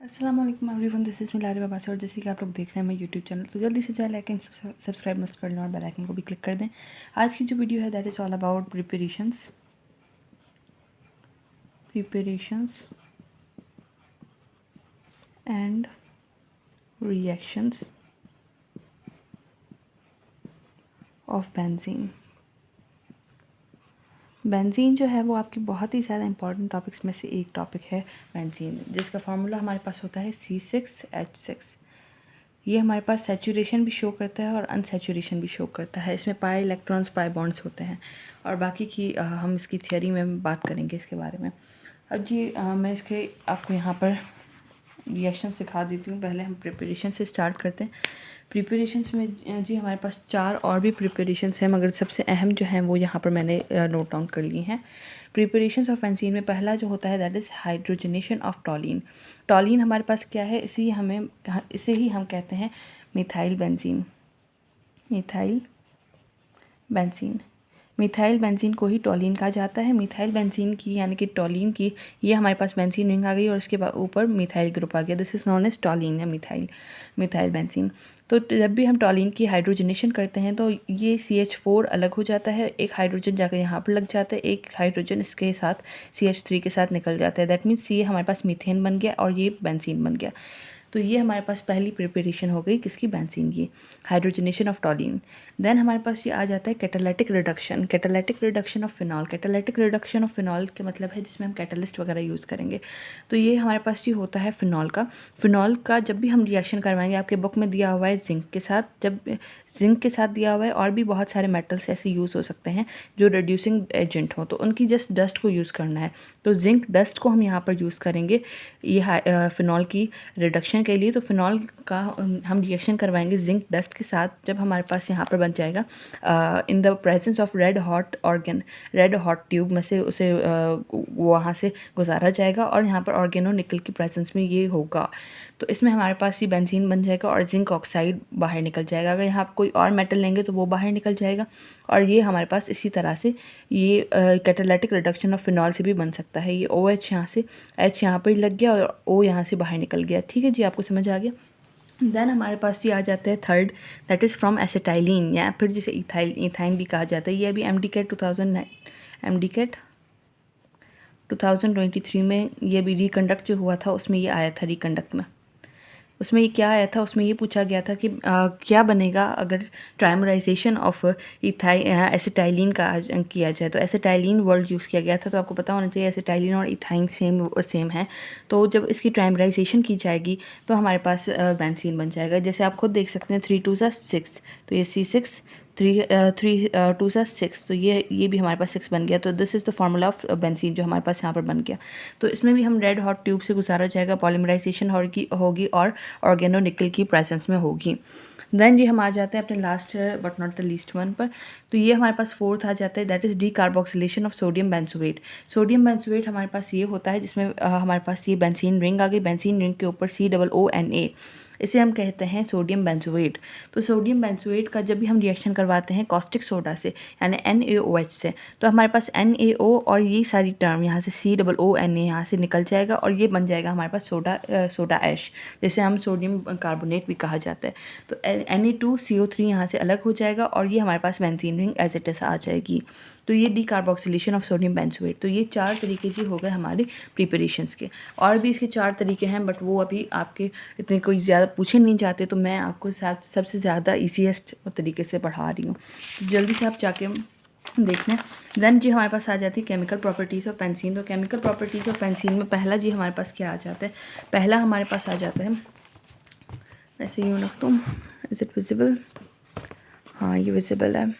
अस्सलाम वालेकुम everyone, this is Milari बाबासी और जैसे कि आप लोग देख रहे हैं मैं यूट्यूब चैनल, तो जल्दी से जाए लाइक एंड सब्सक्राइब मस्ट कर लें और बेल आइकन को भी क्लिक कर दें। आज की जो वीडियो है that is all about preparations and reactions of benzene. Benzene जो है वो आपकी बहुत ही ज़्यादा इंपॉर्टेंट टॉपिक्स में से एक टॉपिक है बेंजीन, जिसका फार्मूला हमारे पास होता है C6H6। ये हमारे पास सैचुरेशन भी शो करता है और अनसैचुरेशन भी शो करता है। इसमें पाई इलेक्ट्रॉन्स पाई बॉन्ड्स होते हैं और बाकी की हम इसकी थियोरी में बात करेंगे इसके बारे में। अब जी मैं इसके आपको यहाँ पर रिएक्शन सिखा देती हूँ। पहले हम प्रिपरेशन से स्टार्ट करते हैं। प्रिपरेशंस में जी हमारे पास 4 और भी प्रिपरेशंस हैं, मगर सबसे अहम जो हैं वो यहाँ पर मैंने नोट डाउन कर लिए हैं। प्रिपरेशंस ऑफ बेंजीन में पहला जो होता है दैट इज़ हाइड्रोजनेशन ऑफ टॉलिन। टॉलिन हमारे पास क्या है, इसे ही हम कहते हैं मिथाइल बेंजीन। मिथाइल बेंजीन को ही टॉलिन कहा जाता है। मिथाइल बेंजीन की यानी कि टॉलिन की ये हमारे पास बेंजीन रिंग आ गई और इसके ऊपर मिथाइल ग्रुप आ गया। This is known as toluene या मिथाइल बेंजीन। तो जब भी हम टॉलिन की हाइड्रोजनेशन करते हैं तो ये CH4 अलग हो जाता है, एक हाइड्रोजन जाकर यहाँ पर लग जाता है, एक हाइड्रोजन इसके साथ CH3 के साथ निकल जाता है। दैट मीन्स ये हमारे पास मीथेन बन गया और ये बेंजीन बन गया। तो ये हमारे पास पहली प्रिपरेशन हो गई किसकी, बेंजीन की, हाइड्रोजनेशन ऑफ टॉलिन। देन हमारे पास ये आ जाता है catalytic reduction of phenol. Catalytic reduction of phenol के मतलब है जिसमें हम कैटलिस्ट वगैरह यूज़ करेंगे। तो ये हमारे पास ये होता है फिनॉल का जब भी हम रिएक्शन करवाएंगे, आपके बुक में दिया हुआ है जिंक के साथ, जब जिंक के साथ दिया हुआ है और भी बहुत सारे मेटल्स ऐसे यूज़ हो सकते हैं जो रिड्यूसिंग एजेंट हो, तो उनकी जस्ट डस्ट को यूज़ करना है। तो जिंक डस्ट को हम यहाँ पर यूज़ करेंगे ये फिनॉल की रिडक्शन के लिए। तो फिनॉल का हम रिएक्शन करवाएंगे जिंक डस्ट के साथ जब हमारे पास यहाँ पर बन जाएगा इन the presence of red hot tube में से उसे वहाँ से गुजारा जाएगा और यहाँ पर ऑर्गेनो निकल की प्रेजेंस में ये होगा। तो इसमें हमारे पास ये बेंजीन बन जाएगा और जिंक ऑक्साइड बाहर निकल जाएगा। अगर यहाँ पर कोई और मेटल लेंगे तो वो बाहर निकल जाएगा और ये हमारे पास इसी तरह से ये कैटालिटिक रिडक्शन ऑफ फिनॉल से भी बन सकता है। ये OH यहाँ से H यहाँ पर लग गया और O यहाँ से बाहर निकल गया। ठीक है जी, आपको समझ आ गया। देन हमारे पास ये आ जाता है third, that is from acetylene या फिर जिसे इथाइन भी कहा जाता है। ये अभी MDCAT 2023 में ये भी रिकंडक्ट जो हुआ था उसमें ये आया था रिकंडक्ट में। उसमें ये क्या आया था, उसमें ये पूछा गया था कि क्या बनेगा अगर ट्राइमराइजेशन ऑफ एसिटाइलिन का किया जाए। तो एसिटाइलिन वर्ड यूज़ किया गया था, तो आपको पता होना चाहिए एसिटाइलिन और इथाइन सेम है। तो जब इसकी ट्राइमराइजेशन की जाएगी तो हमारे पास बेंजीन बन जाएगा। जैसे आप खुद देख सकते हैं 3 2 6, तो ये C6 3 2 6, तो ये भी हमारे पास 6 बन गया। तो this is the formula of benzene जो हमारे पास यहाँ पर बन गया। तो इसमें भी हम रेड हॉट ट्यूब से गुजारा जाएगा, पॉलीमराइजेशन होगी और ऑर्गेनो निकल की प्रेजेंस में होगी। देन जी हम आ जाते हैं अपने last but not the least one पर। तो ये हमारे पास फोर्थ आ जाता है, that is decarboxylation of sodium benzoate. Sodium benzoate हमारे पास ये होता है जिसमें हमारे पास ये बेंजीन रिंग आ गई। बेंजीन रिंग के ऊपर COONA, इसे हम कहते हैं सोडियम बेंजोएट। तो सोडियम बेंजोएट का जब भी हम रिएक्शन करवाते हैं कॉस्टिक सोडा से यानी NaOH से, तो हमारे पास NaO और ये सारी टर्म यहाँ से COONA यहाँ से निकल जाएगा और ये बन जाएगा हमारे पास सोडा ऐश, जैसे हम सोडियम कार्बोनेट भी कहा जाता है। तो Na2CO3 यहाँ से अलग हो जाएगा और ये हमारे पास benzene ring as it is आ जाएगी। तो ये डीकार्बोक्सिलेशन ऑफ सोडियम बेंजोएट। तो ये 4 तरीके जी हो गए हमारे प्रिपरेशंस के। और भी इसके 4 तरीके हैं बट वो अभी आपके इतने कोई ज़्यादा पूछे नहीं जाते, तो मैं आपको सबसे ज़्यादा ईजीएस्ट तरीके से पढ़ा रही हूँ। तो जल्दी से आप जाके देखना। देन जी हमारे पास आ जाती है केमिकल प्रॉपर्टीज़ ऑफ बेंजीन। तो केमिकल प्रॉपर्टीज़ ऑफ बेंजीन में पहला जी हमारे पास क्या आ जाता है, पहला हमारे पास आ जाता है, ऐसे यूँ रख दूँ, इज़ इट विजिबल, हाँ ये विजिबल है,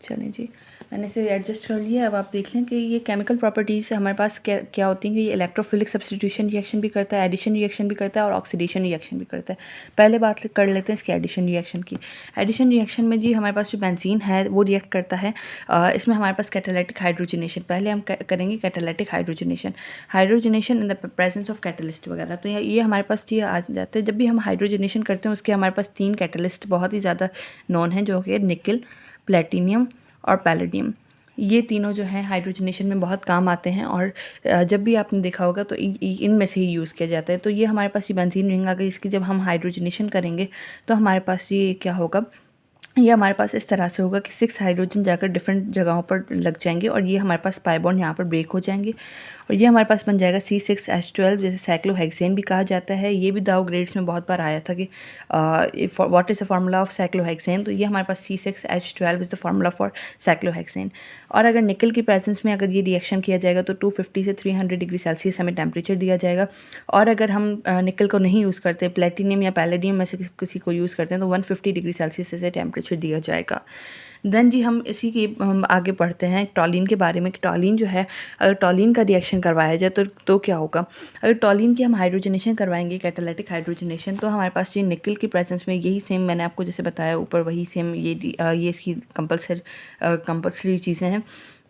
चलें जी मैंने इसे एडजस्ट कर लिया। अब आप देख लें कि ये केमिकल प्रॉपर्टीज़ हमारे पास क्या होती हैं कि ये इलेक्ट्रोफिलिक सब्स्टिट्यूशन रिएक्शन भी करता है, एडिशन रिएक्शन भी करता है और ऑक्सीडेशन रिएक्शन भी करता है। पहले बात कर लेते हैं इसके एडिशन रिएक्शन की। एडिशन रिएक्शन में जी हमारे पास जो बेंजीन है वो रिएक्ट करता है, इसमें हमारे पास कैटालिटिक हाइड्रोजनेशन, पहले हम करेंगे catalytic hydrogenation in the presence of catalyst वगैरह। तो ये हमारे पास ये आ जाते हैं। जब भी हम हाइड्रोजनेशन करते हैं उसके हमारे पास 3 कैटलिस्ट बहुत ही ज़्यादा नॉन हैं, जो कि निकल, प्लेटिनियम और पैलेडियम। ये तीनों जो हैं हाइड्रोजनेशन में बहुत काम आते हैं, और जब भी आपने देखा होगा तो इनमें से ही यूज़ किया जाता है। तो ये हमारे पास ये बेंजीन रिंग आ गई, इसकी जब हम हाइड्रोजनेशन करेंगे तो हमारे पास ये क्या होगा, ये हमारे पास इस तरह से होगा कि 6 हाइड्रोजन जाकर डिफरेंट जगहों पर लग जाएंगे और ये हमारे पास पाई बॉन्ड यहाँ पर ब्रेक हो जाएंगे और ये हमारे पास बन जाएगा C6H12, जैसे साइक्लोहेक्सेन भी कहा जाता है। ये भी दाव ग्रेड्स में बहुत बार आया था कि what is the formula of cyclohexane, तो ये हमारे पास C6H12 is the formula for cyclohexane. और अगर निकल की प्रेजेंस में अगर ये रिएक्शन किया जाएगा तो 250 से 300 डिग्री सेल्सियस हमें टेम्परेचर दिया जाएगा। और अगर हम निकल को नहीं यूज़ करते, प्लेटिनियम या पैलेडियम में से किसी को यूज़ करते हैं, तो 150 डिग्री सेल्सियस से टेम्परेचर दिया जाएगा। देन जी हम इसी के हम आगे पढ़ते हैं टॉलिन के बारे में कि टॉलिन जो है, अगर टॉलिन का रिएक्शन करवाया जाए तो क्या होगा। अगर टॉलिन की हम हाइड्रोजनेशन करवाएंगे, कैटालिटिक हाइड्रोजनेशन, तो हमारे पास ये निकल की प्रेजेंस में यही सेम मैंने आपको जैसे बताया ऊपर, वही सेम ये इसकी कंपल्सरी चीज़ें हैं।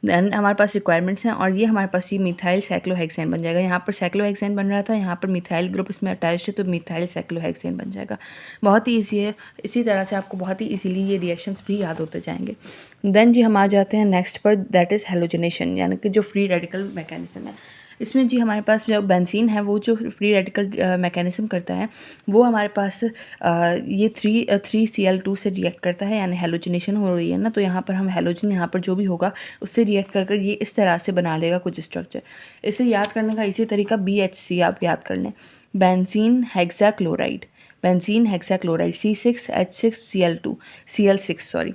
देन हमारे पास रिक्वायरमेंट्स हैं और ये हमारे पास ये मिथाइल साइक्लोहेक्सेन बन जाएगा। यहाँ पर साइक्लोहेक्सेन बन रहा था, यहाँ पर मिथाइल ग्रुप इसमें अटैच है तो मिथाइल साइक्लोहेक्सेन बन जाएगा। बहुत ही ईजी है, इसी तरह से आपको बहुत ही इजीली ये रिएक्शंस भी याद होते जाएंगे। देन जी हम आ जाते हैं नेक्स्ट पर, दैट इज़ हैलोजनेशन, यानी कि जो फ्री रेडिकल मैकेनिज्म है। इसमें जी हमारे पास जो बेंजीन है वो जो फ्री रेडिकल मैकेनिज्म करता है वो हमारे पास ये 3Cl2 से रिएक्ट करता है, यानी हैलोजनेशन हो रही है ना, तो यहाँ पर हम हैलोजन यहाँ पर जो भी होगा उससे रिएक्ट कर ये इस तरह से बना लेगा कुछ स्ट्रक्चर। इसे याद करने का इसी तरीका BHC आप याद कर लें, benzene hexachloride, benzene hexachloride C6H6Cl2 Cl6 sorry,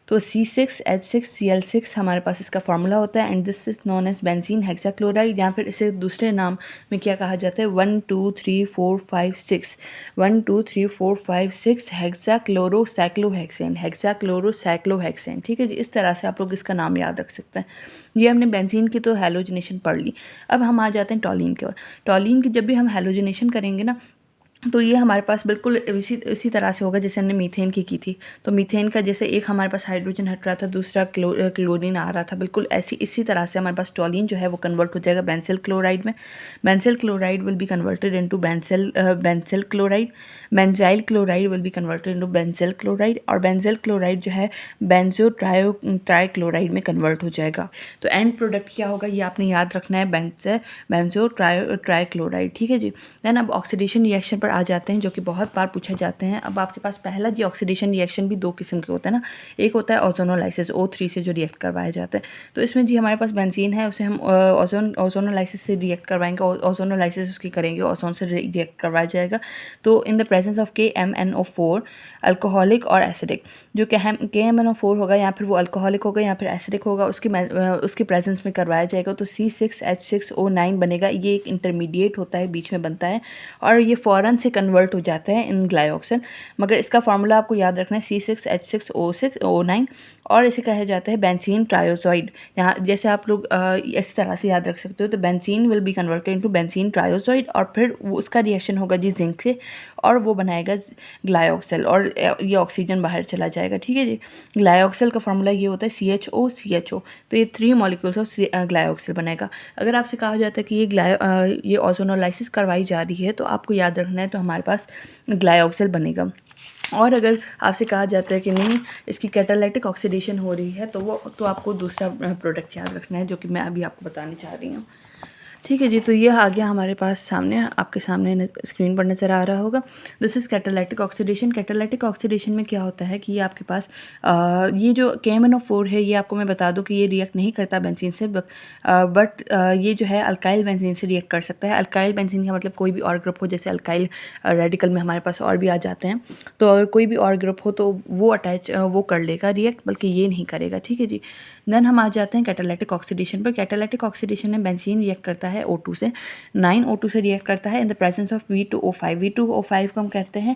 तो C6H6Cl6 हमारे पास इसका फार्मूला होता है, and this is known as benzene hexachloride, या फिर इसे दूसरे नाम में क्या कहा जाता है, 1 2 3 4 5 6 1 2 3 4 5 6 हेक्साक्लोरोसाइक्लोहेक्सेन, हेक्साक्लोरोसाइक्लोहेक्सेन। ठीक है जी, इस तरह से आप लोग इसका नाम याद रख सकते हैं। ये हमने बेंजीन की तो हैलोजनेशन पढ़ ली। अब हम आ जाते हैं टॉलिन के और टॉलिन की जब भी हम हैलोजनेशन करेंगे ना, तो ये हमारे पास बिल्कुल इसी तरह से होगा जैसे हमने मीथेन की थी। तो मीथेन का जैसे एक हमारे पास हाइड्रोजन हट रहा था, दूसरा क्लोरीन आ रहा था, बिल्कुल इसी तरह से हमारे पास टॉलिन जो है वो कन्वर्ट हो जाएगा बेंसिल क्लोराइड में। Benzyl chloride will be converted into benzyl chloride, benzyl chloride will be converted into benzyl chloride, और बेंजिल क्लोराइड जो है बेंजो ट्राइक्लोराइड में कन्वर्ट हो जाएगा। तो एंड प्रोडक्ट क्या होगा ये आपने याद रखना है, बेंजो ट्राइक्लोराइड। ठीक है जी। देन अब ऑक्सीडेशन रिएक्शन पर आ जाते हैं जो कि बहुत बार पूछे जाते हैं। अब आपके पास पहला जी ऑक्सीडेशन रिएक्शन भी दो किस्म के होते हैं ना, एक होता है ओजोनोलाइसिस O3 से जो रिएक्ट करवाया जाता है। तो इसमें जी हमारे पास बेंजीन है, उसे हम ओजोनोलाइसिस से रिएक्ट करवाएंगे, ओजोनोलाइसिस उसकी करेंगे, ओजोन से रिएक्ट करवाया जाएगा। तो इन the presence of KMnO4 alcoholic और एसिडिक, जो KMnO4 होगा या फिर वो अल्कोहलिक होगा या फिर एसिडिक होगा, उसकी प्रेजेंस में करवाया जाएगा तो C6H6O9 बनेगा। ये एक इंटरमीडिएट होता है, बीच में बनता है और ये फ़ौरन से कन्वर्ट हो जाता है इन ग्लाइऑक्सिन। मगर इसका फार्मूला आपको याद रखना है C6H6O9, और इसे कहा जाता है बेंजीन ट्रायोजॉइड। यहाँ जैसे आप लोग इस तरह से याद रख सकते हो, तो benzene will be converted into benzene ट्रायोजॉइड और फिर वो उसका रिएक्शन होगा जी जिंक से और वो बनाएगा ग्लाइऑक्सिल और ये ऑक्सीजन बाहर चला जाएगा। ठीक है जी। ग्लाइऑक्सिल का फार्मूला ये होता है CHO, तो ये 3 मॉलिक्यूल्स ऑफ ग्लाइऑक्सिल बनेगा। अगर आपसे कहा जाता है कि ये ओजोनोलाइसिस करवाई जा रही है तो आपको याद रखना है, तो हमारे पास ग्लाइऑक्सिल बनेगा। और अगर आपसे कहा जाता है कि नहीं इसकी कैटालिटिक ऑक्सीडेशन हो रही है तो आपको दूसरा प्रोडक्ट याद रखना है जो कि मैं अभी आपको बताने चाह रही हूँ। ठीक है जी। तो ये आ गया हमारे पास सामने, आपके सामने स्क्रीन पर नज़र आ रहा होगा। This is catalytic oxidation. Catalytic oxidation में क्या होता है कि ये आपके पास ये जो KMnO4 है, ये आपको मैं बता दूं कि ये रिएक्ट नहीं करता बेंजीन से, बट ये जो है अल्काइल बेंजीन से रिएक्ट कर सकता है। अल्काइल बेंजीन का मतलब कोई भी और ग्रुप हो, जैसे अल्काइल रेडिकल में हमारे पास और भी आ जाते हैं, तो अगर कोई भी और ग्रुप हो तो वो कर लेगा रिएक्ट, बल्कि ये नहीं करेगा। ठीक है जी। देन हम आ जाते हैं कैटालिटिक ऑक्सीडेशन पर। कैटालिटिक ऑक्सीडेशन में बेंजीन रिएक्ट करता है O2 से, 9O2 से रिएक्ट करता है in the presence of V2O5। V2O5 को हम कहते हैं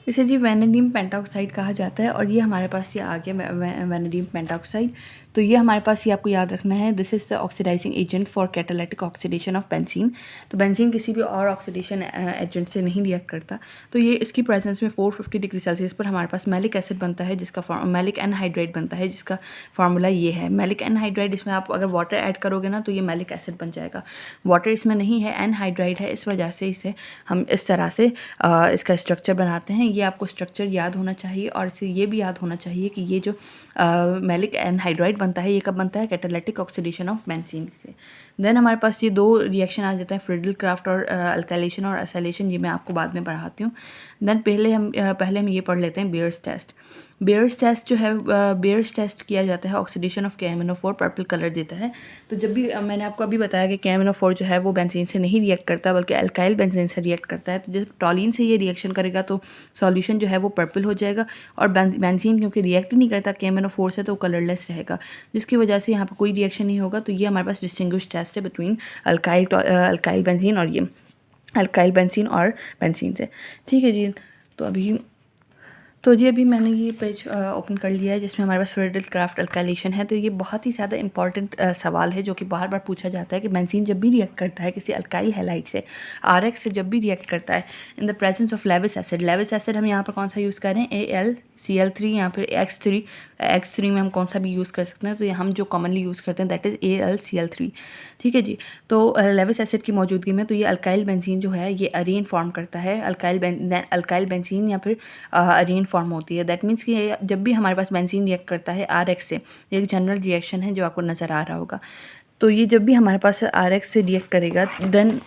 इसे जी वैनेडियम पेंटाऑक्साइड कहा जाता है। और ये हमारे पास ये आ गया वैनेडियम पेंटाऑक्साइड। तो ये हमारे पास ये आपको याद रखना है, this is the oxidizing agent for catalytic oxidation of benzene. तो बेंजीन किसी भी और ऑक्सीडेशन एजेंट से नहीं रिएक्ट करता। तो ये इसकी प्रेजेंस में 450 डिग्री सेल्सियस पर हमारे पास मैलिक एसिड बनता है, जिसका मैलिक एनहाइड्राइड बनता है, जिसका फार्मूला ये है मैलिक एनहाइड्राइड। इसमें आप अगर वाटर ऐड करोगे ना तो ये मैलिक एसिड बन जाएगा। वाटर इसमें नहीं है, एनहाइड्राइड है, इस वजह से इसे हम इस तरह से इसका स्ट्रक्चर बनाते हैं। ये आपको स्ट्रक्चर याद होना चाहिए और इसे ये भी याद होना चाहिए कि ये जो मैलिक एनहाइड्राइड बनता है ये कब बनता है, कैटालिटिक ऑक्सीडेशन ऑफ बेंजीन से। देन हमारे पास ये 2 रिएक्शन आ जाते हैं, फ्रीडल क्राफ्ट और अल्काइलेशन और एसाइलेशन, ये मैं आपको बाद में पढ़ाती हूँ। देन पहले हम ये पढ़ लेते हैं बेयर्स टेस्ट। बेयर्स टेस्ट जो है, बेयर्स टेस्ट किया जाता है, oxidation of KMnO4 purple colour देता है। तो जब भी मैंने आपको अभी बताया कि KMnO4 जो है वो बेंजीन से नहीं रिएक्ट करता बल्कि अल्काइल बेंजीन से रिएक्ट करता है, तो जब टॉलिन से ये रिएक्शन करेगा तो सॉल्यूशन जो है वो पर्पल हो जाएगा और बेंजीन क्योंकि रिएक्ट ही नहीं करता KMnO4 से तो कलरलेस रहेगा, जिसकी वजह से यहाँ पर कोई रिएक्शन नहीं होगा। तो ये हमारे पास डिस्टिंग्विश टेस्ट है बिटवीन अल्काइल बेंजीन और ये अल्काइल बेंजीन और बेंजीन से। ठीक है जी। तो जी अभी मैंने ये पेज ओपन कर लिया है जिसमें हमारे पास फ्रीडल क्राफ्ट अल्काइलेशन है। तो ये बहुत ही ज़्यादा इंपॉर्टेंट सवाल है जो कि बार बार पूछा जाता है कि बेंजीन जब भी रिएक्ट करता है किसी अल्काइल हैलाइड से, RX से जब भी रिएक्ट करता है in the presence of Lewis acid हम यहाँ पर कौन सा यूज़ कर रहे हैं, AlCl3, यहाँ पर X3 में हम कौन सा भी यूज़ कर सकते हैं, तो ये हम जो कॉमनली यूज़ करते हैं दैट इज़ AlCl3। ठीक है जी। तो लेविस एसिड की मौजूदगी में तो ये अल्काइल बेंजीन जो है ये अरीन फॉर्म करता है, अल्काइल बेंजीन या फिर अरीन फॉर्म होती है। दैट मीन्स कि जब भी हमारे पास बेंजीन रिएक्ट करता है RX से, एक जनरल रिएक्शन है जो आपको नज़र आ रहा होगा, तो ये जब भी हमारे पास RX से रिएक्ट करेगा देन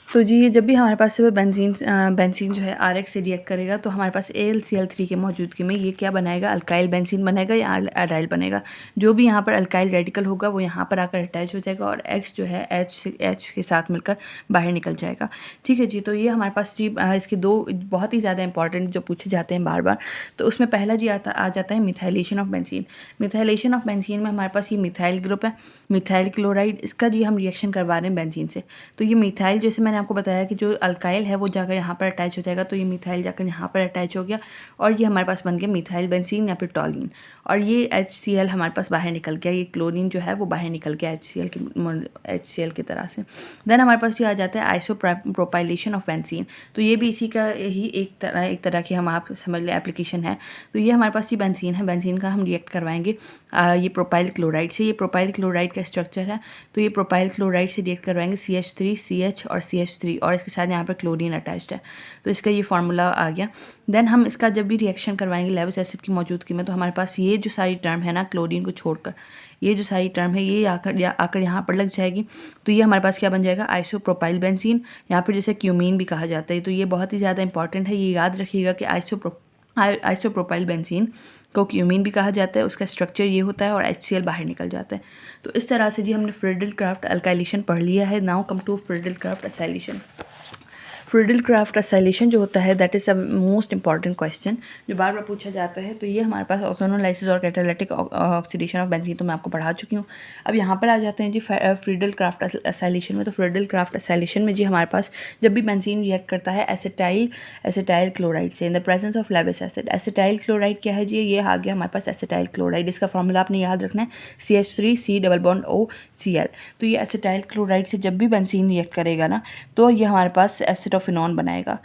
तो जी ये जब भी हमारे पास से बेंजीन जो है RX से रिएक्ट करेगा तो हमारे पास AlCl3 के मौजूदगी में ये क्या बनाएगा, अल्काइल बेंजीन बनेगा या एराइल बनेगा। जो भी यहाँ पर अल्काइल रेडिकल होगा वो यहाँ पर आकर अटैच हो जाएगा और X जो है H के साथ मिलकर बाहर निकल जाएगा। ठीक है जी। तो ये हमारे पास जी इसके 2 बहुत ही ज़्यादा इंपॉर्टेंट जो पूछे जाते हैं बार बार। तो उसमें पहला जी आ जाता है methylation of benzene. Methylation of benzene में हमारे पास ये मिथाइल ग्रुप है, मिथाइल क्लोराइड, इसका जी हम रिएक्शन करवा रहे हैं बेंजीन से। तो ये मिथाइल जैसे मैंने आपको बताया कि जो अल्काइल है वो जाकर यहाँ पर अटैच हो जाएगा, तो ये मिथाइल जाकर यहाँ पर अटैच हो गया और ये हमारे पास बन गया मिथाइल बेंजीन या फिर टॉलिन। और ये HCl हमारे पास बाहर निकल गया, ये क्लोरीन जो है वो बाहर निकल गया HCl की तरह से। देन हमारे पास ये आ जाता है आइसोप्रोपाइलेशन ऑफ बेंजीन। तो ये भी इसी का ही एक तरह की हम आप समझ लें एप्लीकेशन है। तो ये हमारे पास ये बेंजीन है, बेंजीन का हम रिएक्ट करवाएंगे ये प्रोपाइल क्लोराइड से। ये प्रोपाइल क्लोराइड का स्ट्रक्चर है, तो ये प्रोपाइल क्लोराइड से रिएक्ट करवाएंगे CH3, CH और CH3 और इसके साथ यहाँ पर क्लोरीन अटैच्ड है, तो इसका ये फार्मूला आ गया। देन हम इसका जब भी रिएक्शन करवाएंगे लेविस एसिड की मौजूदगी में तो हमारे पास ये जो सारी टर्म है ना, क्लोरीन को छोड़कर ये जो सारी टर्म है ये आकर यहाँ पर लग जाएगी। तो ये हमारे पास क्या बन जाएगा, आइसोप्रोपाइल बेंजीन, यहाँ पर जैसे क्यूमीन भी कहा जाता है। तो ये बहुत ही ज़्यादा इंपॉर्टेंट है, ये याद रखिएगा कि आइसोप्रोपाइल बेंजीन को क्यूमीन भी कहा जाता है, उसका स्ट्रक्चर ये होता है और HCl बाहर निकल जाता है। तो इस तरह से जी हमने फ्रीडल क्राफ्ट अल्काइलेशन पढ़ लिया है। Now come to Friedel Crafts acylation. Friedel Crafts acylation जो होता है that is a most important question जो बार बार पूछा जाता है। तो ये हमारे पास ओजोनोलाइसिस और कैटालिटिक ऑक्सीडेशन ऑफ बेंजीन तो मैं आपको पढ़ा चुकी हूँ। अब यहाँ पर आ जाते हैं जी फ्रीडल क्राफ्ट एसाइलेशन में। तो फ्रीडल क्राफ्ट एसाइलेशन में जी हमारे पास जब भी बेंजीन रिएक्ट करता है एसिटाइल क्लोराइड से इन the presence of Lewis acid. Acetyl chloride क्या है जी, ये आ गया हमारे पास एसिटाइल क्लोराइड। इसका फॉर्मूला आपने याद रखना है CH3C++OCl। तो ये एसिटाइल क्लोराइड से जब भी बेंजीन रिएक्ट करेगा ना तो ये हमारे पास एसिटोफिनॉन बनाएगा,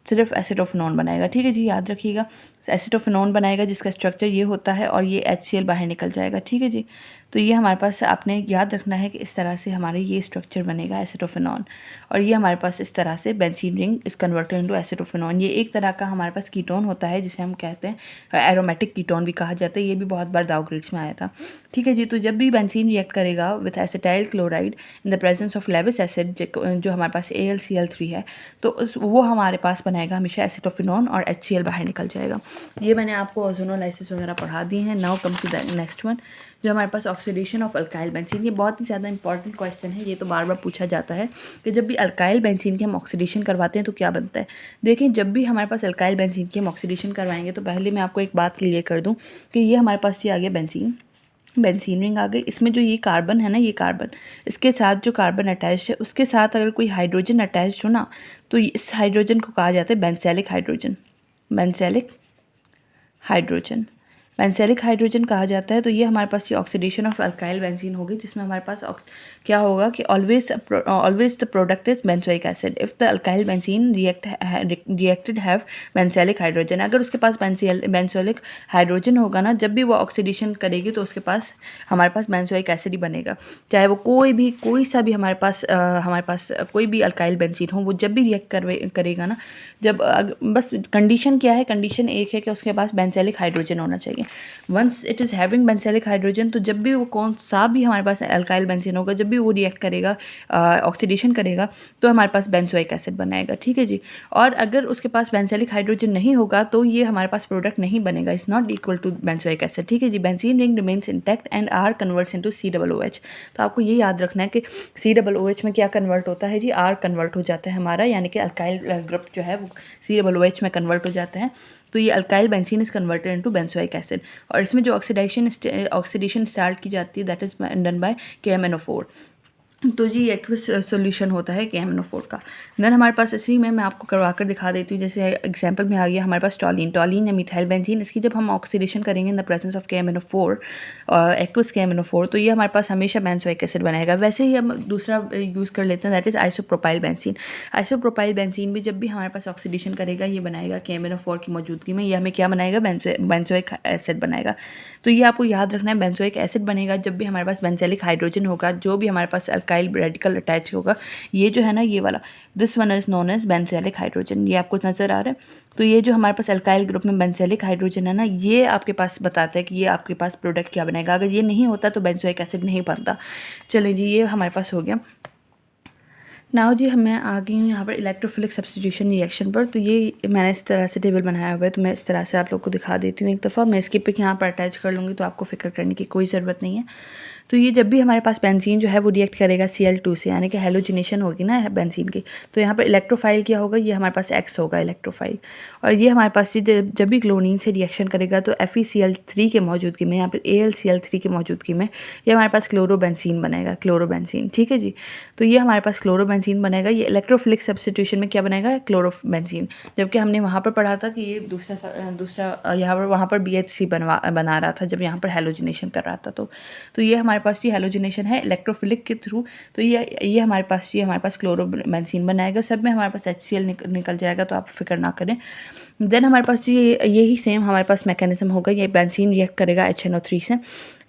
सिर्फ एसिटोफिनॉन बनाएगा। ठीक है जी, याद रखिएगा एसिटोफिनॉन बनाएगा जिसका स्ट्रक्चर ये होता है और ये HCl बाहर निकल जाएगा। ठीक है जी। तो ये हमारे पास आपने याद रखना है कि इस तरह से हमारे ये स्ट्रक्चर बनेगा एसिटोफिनॉन और ये हमारे पास इस तरह से benzene ring is converted into acetophenone. ये एक तरह का हमारे पास कीटोन होता है जिसे हम कहते हैं एरोमेटिक कीटोन भी कहा जाता है। ये भी बहुत बार दाव ग्रेड्स में आया था। ठीक है जी। तो जब भी बेंजीन रिएक्ट करेगा with acetyl chloride in the presence of Lewis acid जो हमारे पास AlCl3 है तो वो हमारे पास बनाएगा हमेशा एसिटोफिनॉन और HCl बाहर निकल जाएगा। ये मैंने आपको ओजोनोलाइसिस वगैरह पढ़ा दी हैं। Now come to the next one जो हमारे पास ऑक्सीडेशन ऑफ अल्काइल बेंजीन। ये बहुत ही ज़्यादा इंपॉर्टेंट क्वेश्चन है, ये तो बार बार पूछा जाता है कि जब भी अल्काइल बेंजीन की हम ऑक्सीडेशन करवाते हैं तो क्या बनता है। देखिए जब भी हमारे पास अल्काइल बेंजीन की हम ऑक्सीडेशन करवाएंगे तो पहले मैं आपको एक बात क्लियर कर दूँ कि ये हमारे पास ये आ गया बेंजीन रिंग आ गई। इसमें जो ये कार्बन है ना, ये कार्बन इसके साथ जो कार्बन अटैच है उसके साथ अगर कोई हाइड्रोजन अटैच हो ना तो इस हाइड्रोजन को कहा जाता है बेंसेलिक हाइड्रोजन। बेंजोइक हाइड्रोजन कहा जाता है। तो ये हमारे पास ये ऑक्सीडेशन ऑफ अल्काइल बेंजीन होगी, जिसमें हमारे पास क्या होगा कि always the product is benzoic acid if the alkyl benzene reacted have benzoic hydrogen. अगर उसके पास बेंजोइक हाइड्रोजन होगा ना, जब भी वो ऑक्सीडेशन करेगी तो उसके पास हमारे पास बेंजोइक एसिड ही बनेगा। चाहे वो कोई सा भी हमारे पास कोई भी अल्काइल बेंजीन हो, वो जब भी रिएक्ट करेगा ना, बस कंडीशन क्या है, कंडीशन एक है कि उसके पास बेंजोइक हाइड्रोजन होना चाहिए। Once it is having benzoic hydrogen, तो जब भी वो कौन सा भी हमारे पास अल्काइल बेंजीन होगा, जब भी वो रिएक्ट करेगा, ऑक्सीडेशन करेगा, तो हमारे पास बेंजोइक एसिड बनाएगा। ठीक है जी। और अगर उसके पास बेंजोइक हाइड्रोजन नहीं होगा तो ये हमारे पास प्रोडक्ट नहीं बनेगा, is not equal to benzoic acid. ठीक है जी। Benzene ring remains intact and R converts into COOH। तो आपको ये याद रखना है कि COOH में क्या कन्वर्ट होता है जी, आर कन्वर्ट हो जाता है हमारा, यानी कि अल्काइल ग्रुप जो है वो COOH में कन्वर्ट हो जाता है। तो ये alkyl benzene is converted into benzoic acid. और इसमें जो ऑक्सीडेशन स्टार्ट की जाती है that is done by KMnO4। तो जी एक्वस सॉल्यूशन होता है KMnO4 का। देन हमारे पास इसी में मैं आपको करवा कर दिखा देती हूँ। जैसे एग्जांपल में आ गया हमारे पास टॉलिन या मिथाइल बेंजीन, इसकी जब हम ऑक्सीडेशन करेंगे इन the presence of KMnO4, aqueous KMnO4, तो ये हमारे पास हमेशा बेंजोइक एसिड बनाएगा। वैसे ही हम दूसरा यूज़ कर लेते हैं, that is isopropyl benzene. Isopropyl benzene भी जब भी हमारे पास ऑक्सीडेशन करेगा, ये बनाएगा KMnO4 की मौजूदगी में, ये हमें क्या बनाएगा, बेंजोइक एसिड बनाएगा। तो ये आपको याद रखना है, बेंजोइक एसिड बनेगा जब भी हमारे पास बेंजोइक हाइड्रोजन होगा, जो भी हमारे पास अल्काइल रेडिकल अटैच होगा, ये जो है ना, ये वाला, this one is known as benzoic hydrogen. ये आपको नजर आ रहा है। तो ये जो हमारे पास अल्काइल ग्रुप में बेंजोइक हाइड्रोजन है ना, ये आपके पास बताता है कि ये आपके पास प्रोडक्ट क्या बनेगा। अगर ये नहीं होता तो बेंजोइक एसिड नहीं बनता। चलिए जी, ये हमारे पास हो गया। नाउ जी मैं आ गई हूँ यहाँ पर इलेक्ट्रोफिलिक सब्स्टिट्यूशन रिएक्शन पर। तो ये मैंने इस तरह से टेबल बनाया हुआ है, तो मैं इस तरह से आप लोग को दिखा देती हूँ एक दफ़ा। मैं इसकी पिक यहाँ पर अटैच कर लूँगी, तो आपको फिक्र करने की कोई ज़रूरत नहीं है। तो ये जब भी हमारे पास बेंजीन जो है वो रिएक्ट करेगा Cl2 से, यानी कि हेलोजिनेशन होगी ना बेंजीन की, तो यहाँ पर इलेक्ट्रोफाइल क्या होगा, ये हमारे पास X होगा इलेक्ट्रोफाइल। और ये हमारे पास जब भी क्लोरीन से रिएक्शन करेगा तो FeCl3 के मौजूदगी में, यहाँ पर AlCl3 की मौजूदगी में, ये हमारे पास क्लोरोबेंजीन बनेगा, क्लोरोबेंजीन। ठीक है जी। तो ये हमारे पास क्लोरोबेंजीन बनेगा। ये इलेक्ट्रोफिलिक सब्स्टिट्यूशन में क्या बनेगा, क्लोरोबेंजीन। जबकि हमने वहाँ पर पढ़ा था कि ये दूसरा यहाँ पर वहाँ पर BHC बना रहा था जब यहाँ पर हेलोजिनेशन कर रहा था। तो ये हमारे पास ये हेलोजिनेशन है इलेक्ट्रोफिलिक के थ्रू। तो ये हमारे पास क्लोरोबेंजीन बनाएगा। सब में हमारे पास HCl निकल जाएगा, तो आप फिक्र ना करें। देन हमारे पास यही सेम हमारे पास मैकेनिज्म होगा। ये बेंजीन रिएक्ट करेगा HNO3 से,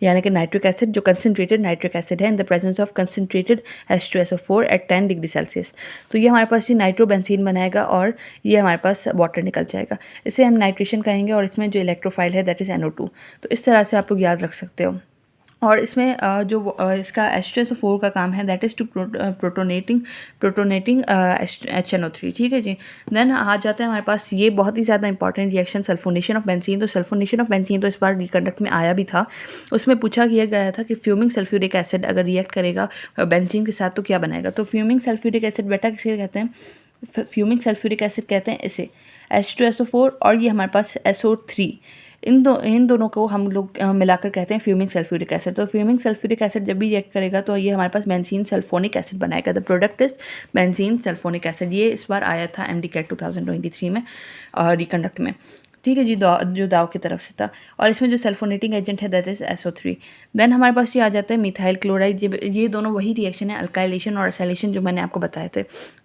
यानी कि नाइट्रिक एसिड, जो कंसनट्रेटेड नाइट्रिक एसिड है, in the presence of concentrated H2SO4 at 10 degree Celsius. तो ये हमारे पास ये नाइट्रोबेंजीन बनाएगा और ये हमारे पास वाटर निकल जाएगा। इसे हम नाइट्रेशन कहेंगे और इसमें जो इलेक्ट्रोफाइल है दैट इज़ NO2। तो इस तरह से आप लोग याद रख सकते हो। और इसमें इसका H2SO4 का काम है दैट इज़ टू प्रोटोनेटिंग HNO3। ठीक है जी। देन आ जाता है हमारे पास ये बहुत ही ज़्यादा important reaction, sulphonation of benzene. तो सल्फोनेशन ऑफ बेंजीन तो इस बार रिकंडक्ट में आया भी था। उसमें पूछा गया था कि फ्यूमिंग सल्फ्यूरिक एसिड अगर रिएक्ट करेगा बेंजीन के साथ तो क्या बनाएगा। तो फ्यूमिंग सल्फ्यूरिक एसिड बेटा किसे कहते हैं, फ्यूमिंग सल्फ्यूरिक एसिड कहते हैं इसे, H2SO4 और ये हमारे पास SO3, इन दोनों को हम लोग मिलाकर कहते हैं फ्यूमिंग सल्फ्यूरिक एसिड। तो फ्यूमिंग सल्फ्यूरिक एसिड जब भी रिएक्ट करेगा तो ये हमारे पास बेंजीन सल्फोनिक एसिड बनाएगा। The product is benzene sulphonic acid. ये इस बार आया था MDCAT 2023 में रिकंडक्ट में। ठीक है जी, जो दाव की तरफ से था। और इसमें जो सल्फोनेटिंग एजेंट है दैट इज SO3। देन हमारे पास ये आ जाता है मिथाइल क्लोराइड। ये दोनों वही रिएक्शन है, अल्काइलेशन और एसाइलेशन, जो मैंने आपको बताए थे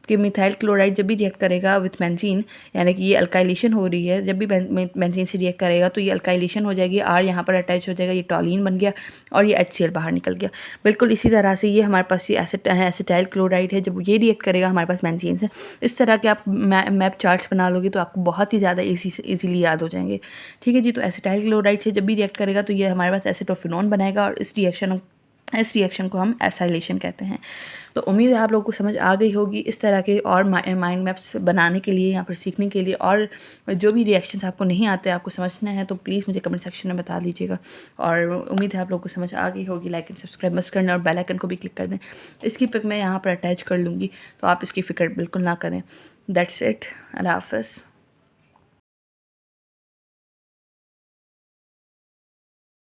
कि मिथाइल क्लोराइड जब भी रिएक्ट करेगा विथ बेंजीन, यानी कि ये अल्काइलेशन हो रही है, जब भी बेंजीन से रिएक्ट करेगा तो ये अल्काइलेशन हो जाएगी, R यहाँ पर अटैच हो जाएगा, ये टॉलिन बन गया और ये HCl बाहर निकल गया। बिल्कुल इसी तरह से ये हमारे पास ये एसिटाइल क्लोराइड है, जब ये रिएक्ट करेगा हमारे पास बेंजीन से। इस तरह के आप मैप चार्ट्स बना लोगे तो आपको बहुत ही ज़्यादा ईजीली याद हो जाएंगे। ठीक है जी। तो एसिटाइल क्लोराइड से जब भी रिएक्ट करेगा तो ये हमारे पास एसिटोफिनोन बनाएगा और इस रिएक्शन को हम एसाइलेशन कहते हैं। तो उम्मीद है आप लोगों को समझ आ गई होगी। इस तरह के और माइंड मैप्स बनाने के लिए, यहाँ पर सीखने के लिए, और जो भी रिएक्शंस आपको नहीं आते, आपको समझना है, तो प्लीज़ मुझे कमेंट सेक्शन में बता दीजिएगा। और उम्मीद है आप लोगों को समझ आ गई होगी। लाइक एंड सब्सक्राइब मस्ट करना और बेल आइकन को भी क्लिक कर दें। इसकी पिक मैं यहाँ पर अटैच कर लूँगी, तो आप इसकी फ़िक्र बिल्कुल ना करें। That's it. अल्लाह हाफ़िज़।